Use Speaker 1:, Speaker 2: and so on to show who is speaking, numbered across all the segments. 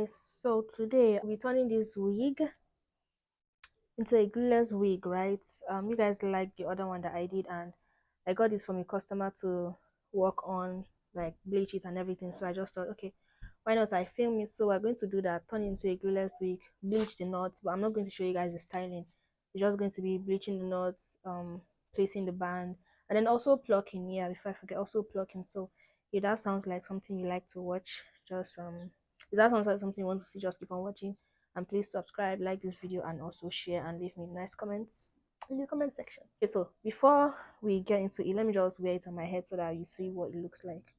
Speaker 1: guys, so today I'll be turning this wig into a glueless wig, right? You guys like the other one that I did, and I got this from a customer to work on, like bleach it and everything. So I just thought, okay, why not I film it? So we're going to do that, turn it into a glueless wig, bleach the knots, but I'm not going to show you guys the styling. It's just going to be bleaching the knots, placing the band, and then also plucking. Yeah, before I forget, also plucking. So if that sounds like something you like to watch, just if that sounds like something you want to see, just keep on watching. And please subscribe, like this video, and also share and leave me nice comments in the comment section. Okay, so before we get into it, let me just wear it on my head so that you see what it looks like.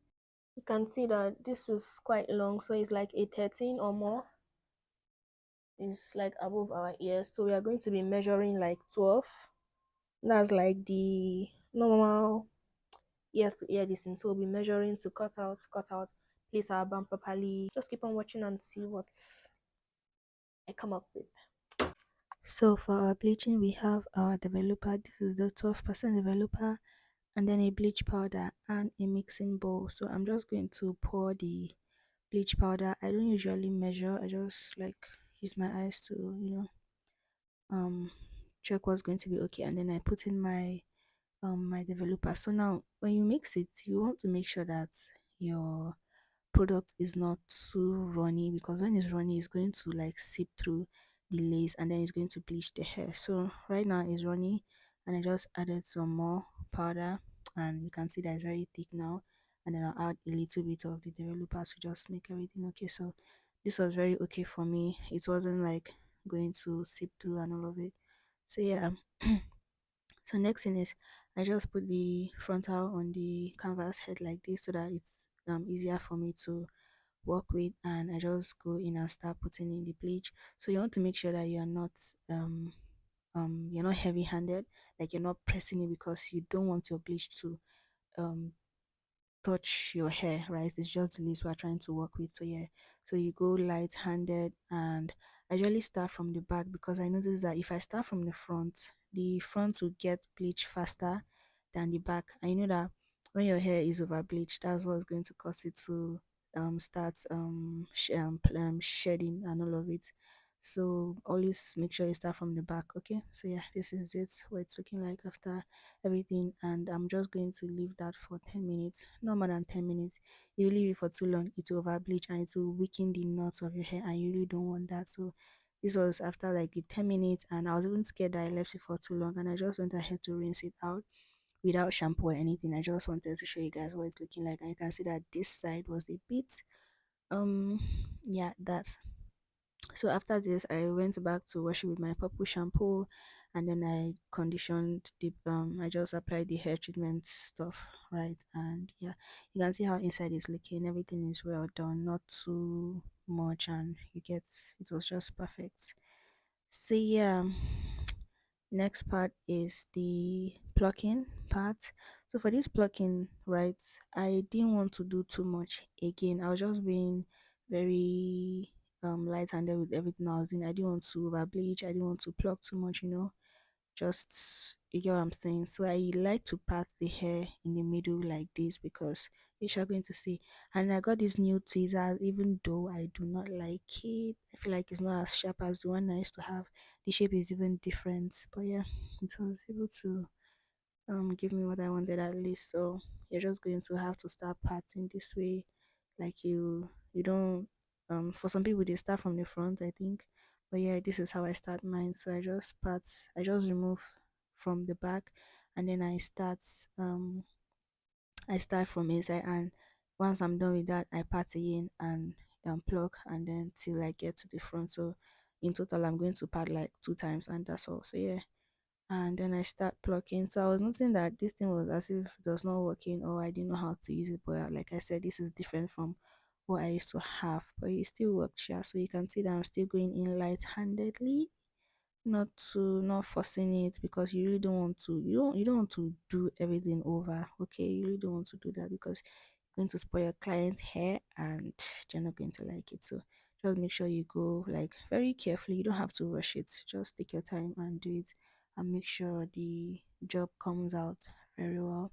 Speaker 1: You can see that this is quite long, so it's like a 13 or more. It's like above our ears, so we are going to be measuring like 12. That's like the normal ear to ear distance. So we'll be measuring to cut out, place our band properly. Just keep on watching and see what I come up with. So for our bleaching, we have our developer. This is the 12% developer, and then a bleach powder and a mixing bowl. So I'm just going to pour the bleach powder. I don't usually measure. I just like use my eyes to, um check what's going to be okay, and then I put in my developer. So now when you mix it, you want to make sure that your product is not too runny, because when it's runny it's going to like seep through the lace and then it's going to bleach the hair. So right now it's runny, and I just added some more powder, and you can see that it's very thick now, and then I'll add a little bit of the developer to just make everything okay. So this was very okay for me. It wasn't like going to seep through and all of it. So yeah. So next thing is I just put the frontal on the canvas head like this so that it's easier for me to work with, and I just go in and start putting in the bleach. So you want to make sure that you're not heavy handed, like you're not pressing it, because you don't want your bleach to um touch your hair, right? It's just the lace we're trying to work with. So yeah, so you go light handed, and I usually start from the back because I notice that if I start from the front will get bleach faster than the back. I know that when your hair is over bleached, that's what's going to cause it to start shedding and all of it. So always make sure you start from the back. Okay, so yeah, this is it, what it's looking like after everything, and I'm just going to leave that for 10 minutes, no more than 10 minutes. You leave it for too long, it will over bleach and it will weaken the knots of your hair, and you really don't want that. So this was after like the 10 minutes, and I was even scared that I left it for too long, and I just went ahead to rinse it out without shampoo or anything. I just wanted to show you guys what it's looking like, and you can see that this side was a bit um yeah, that's so after this, I went back to wash it with my purple shampoo, and then I conditioned the I just applied the hair treatment stuff, right? And yeah, you can see how inside is looking. Everything is well done, not too much, and you get it was just perfect. So yeah, next part is the plucking part. So for this plucking, right, I didn't want to do too much again. I was just being very light-handed with everything I was doing. I didn't want to over bleach. I didn't want to pluck too much, just you get what I'm saying. So I like to part the hair in the middle like this because you're going to see. And I got this new tweezers, even though I do not like it. I feel like it's not as sharp as the one I used to have. The shape is even different. But yeah, it was able to give me what I wanted at least. So you're just going to have to start parting this way, like you don't for some people they start from the front, I think, but yeah, this is how I start mine. So I just remove from the back, and then I start from inside, and once I'm done with that I part again and pluck, and then till I get to the front. So in total I'm going to part like 2 times, and that's all. So yeah, and then I start plucking. So I was noticing that this thing was as if it was not working, or I didn't know how to use it. But like I said, this is different from what I used to have, but it still works. Yeah, so you can see that I'm still going in light-handedly, not forcing it, because you really don't want to. You don't want to do everything over. Okay, you really don't want to do that because you're going to spoil your client's hair, and they're not going to like it. So just make sure you go like very carefully. You don't have to rush it. Just take your time and do it, and make sure the job comes out very well.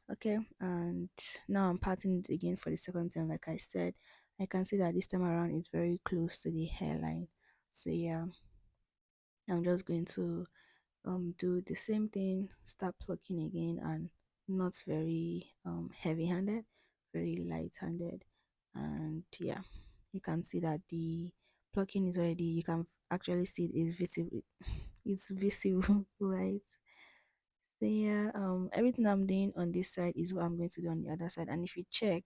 Speaker 1: Okay, and now I'm parting it again for the second time, like I said, I can see that this time around it's very close to the hairline. So yeah, I'm just going to do the same thing, start plucking again, and not very heavy handed, very light handed. And yeah, you can see that the plucking is already, you can actually see it is visible. It's visible, right? So yeah, everything I'm doing on this side is what I'm going to do on the other side. And if you check,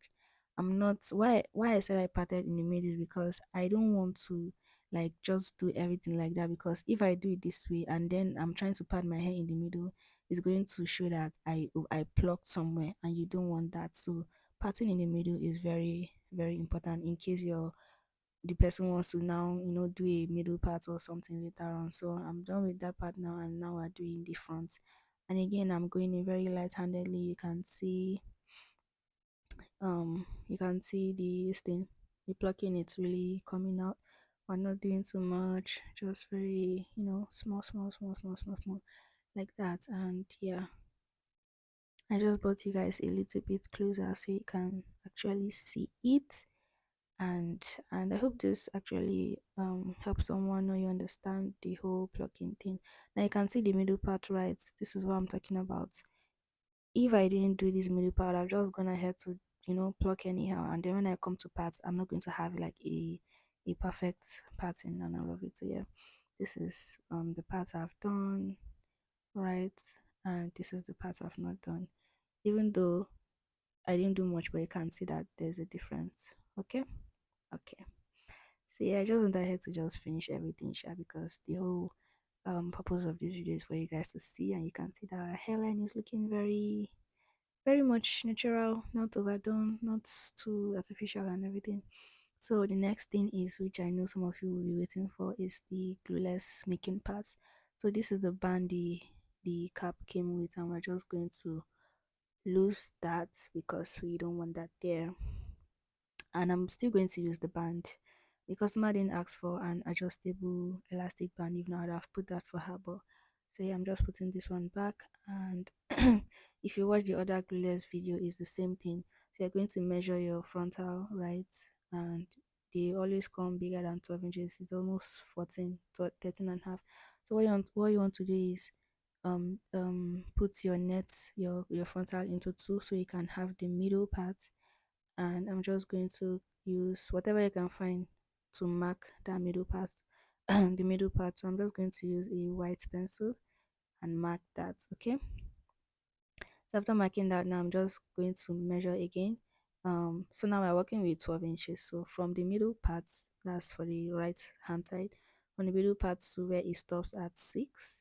Speaker 1: I'm not, why I said I parted in the middle is because I don't want to like just do everything like that, because if I do it this way and then I'm trying to part my hair in the middle, it's going to show that I plucked somewhere, and you don't want that. So parting in the middle is very very important in case the person wants to now do a middle part or something later on. So I'm done with that part now, and now we're doing the front. And again, I'm going in very light-handedly. You can see the this thing, the plucking, it's really coming out. We're not doing too much, just very small small small small small small, like that. And yeah, I just brought you guys a little bit closer so you can actually see it. And I hope this actually helps someone, or you understand the whole plucking thing. Now you can see the middle part, right? This is what I'm talking about. If I didn't do this middle part, I've just gone ahead to pluck anyhow, and then when I come to parts, I'm not going to have like a perfect pattern and all of it. So yeah, this is the part I've done, right? And this is the part I've not done, even though I didn't do much, but you can see that there's a difference. Okay. Okay. So yeah, I just wanted here to just finish everything, sha, because the whole purpose of this video is for you guys to see, and you can see that our hairline is looking very very much natural, not overdone, not too artificial and everything. So the next thing is, which I know some of you will be waiting for, is the glueless making parts. So this is the band the cap came with, and we're just going to lose that because we don't want that there. And I'm still going to use the band. The customer didn't ask for an adjustable elastic band. If not, I'd have put that for her. But so yeah, I'm just putting this one back. And if you watch the other glueless video, it's the same thing. So you're going to measure your frontal, right? And they always come bigger than 12 inches. It's almost 14 to 13 and a half. So what you want to do is put your net, your frontal into two, so you can have the middle part. And I'm just going to use whatever you can find to mark that middle part, the middle part. So I'm just going to use a white pencil and mark that. Okay, so after marking that, now I'm just going to measure again. So now we're working with 12 inches. So from the middle part, that's for the right hand side, from the middle part to where it stops at 6,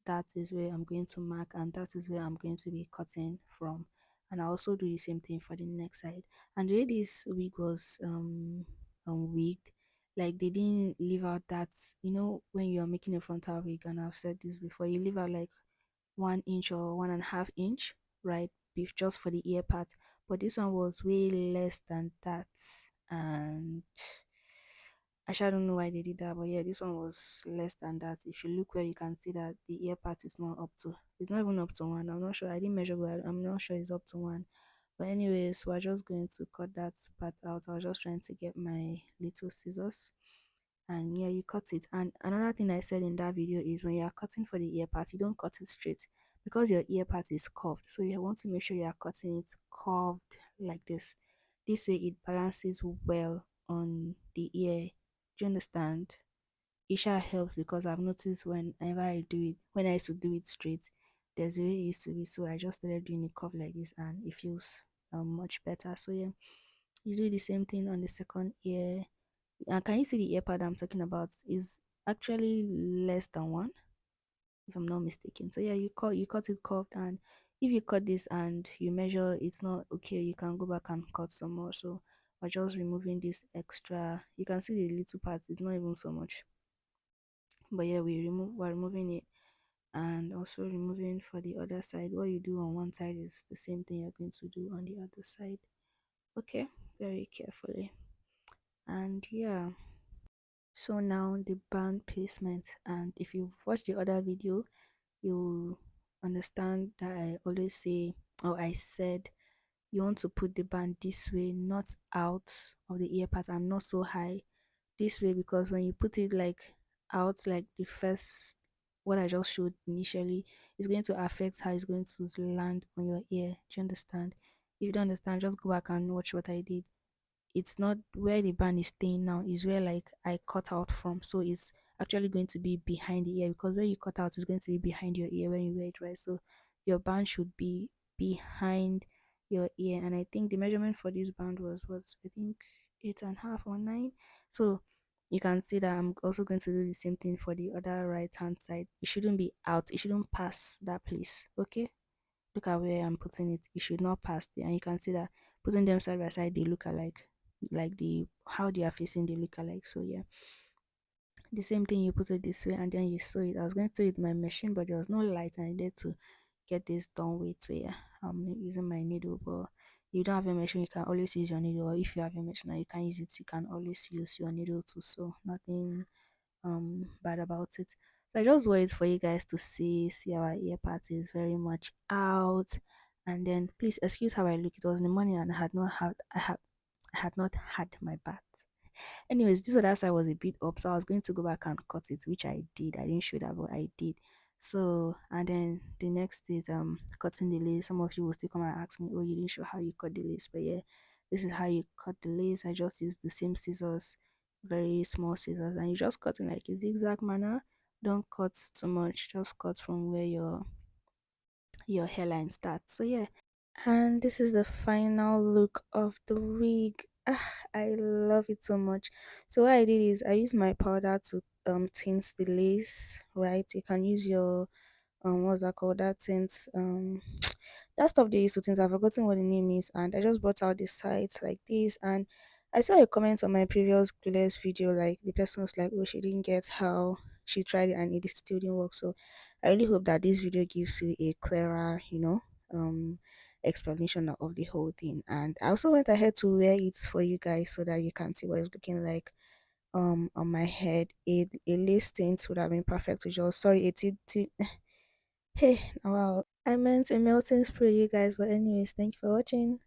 Speaker 1: that is where I'm going to mark, and that is where I'm going to be cutting from. And I also do the same thing for the next side. And the way this wig was wigged, like they didn't leave out that, when you're making a frontal wig, and I've said this before, you leave out like 1 inch or 1.5 inch, right, just for the ear part. But this one was way less than that, and I don't know why they did that, but yeah, this one was less than that. If you look where, you can see that the ear part is not up to, it's not even up to one. I'm not sure. I didn't measure, but I'm not sure it's up to one. But anyways, we're just going to cut that part out. I was just trying to get my little scissors, and yeah, you cut it. And another thing I said in that video is, when you are cutting for the ear part, you don't cut it straight, because your ear part is curved. So you want to make sure you are cutting it curved like this way it balances well on the ear. Do you understand? It sure helps, because I've noticed whenever I do it, when I used to do it straight, there's a way it used to be. So I just started doing it curved like this, and it feels much better. So yeah, you do the same thing on the second ear. And can you see the ear pad I'm talking about is actually less than one, if I'm not mistaken. So yeah, you cut it curved, and if you cut this and you measure it's not okay, you can go back and cut some more. So we're just removing this extra. You can see the little parts, it's not even so much. But yeah, we're removing it, and also removing for the other side. What you do on one side is the same thing you're going to do on the other side. Okay, very carefully. And yeah. So now the band placement, and if you've watched the other video, you understand that I always say, or I said, you want to put the band this way, not out of the ear part and not so high this way, because when you put it like out, like the first what I just showed initially, is going to affect how it's going to land on your ear. Do you understand? If you don't understand, just go back and watch what I did. It's not where the band is staying now, is where like I cut out from. So it's actually going to be behind the ear, because where you cut out is going to be behind your ear when you wear it, right? So your band should be behind your ear. And I think the measurement for this band was what, I think 8.5 or 9. So you can see that I'm also going to do the same thing for the other right hand side. It shouldn't be out, it shouldn't pass that place. Okay, look at where I'm putting it. It should not pass there. And you can see that putting them side by side, they look alike. Like the how they are facing, they look alike. So yeah, the same thing, you put it this way and then you sew it. I was going to do it with my machine, but there was no light and I needed to get this done with. So yeah, I'm using my needle. But if you don't have a machine, you can always use your needle. Or if you have a machine and you can use it, you can always use your needle to sew. Nothing bad about it. So I just wait for you guys to see our ear part is very much out. And then please excuse how I look. It was in the morning and I had not had my bath. Anyways, this other side was a bit up, so I was going to go back and cut it, which I did. I didn't show that, but I did. So and then the next is cutting the lace. Some of you will still come and ask me, oh, you didn't show how you cut the lace, but yeah, this is how you cut the lace. I just used the same scissors, very small scissors, and you just cut in like a zigzag manner. Don't cut too much, just cut from where your hairline starts. So yeah, and this is the final look of the wig. I love it so much. So what I did is I used my powder to tint the lace, right? You can use your what's that called? That tint that stuff they use to tint. I've forgotten what the name is, and I just brought out the sides like this. And I saw a comment on my previous Glueless video, like the person was like, oh, she didn't get how she tried it and it still didn't work. So I really hope that this video gives you a clearer, explanation of the whole thing. And I also went ahead to wear it for you guys so that you can see what it's looking like on my head. A lace tint would have been perfect to just, sorry, hey, wow, I meant a melting spray, you guys. But anyways, thank you for watching.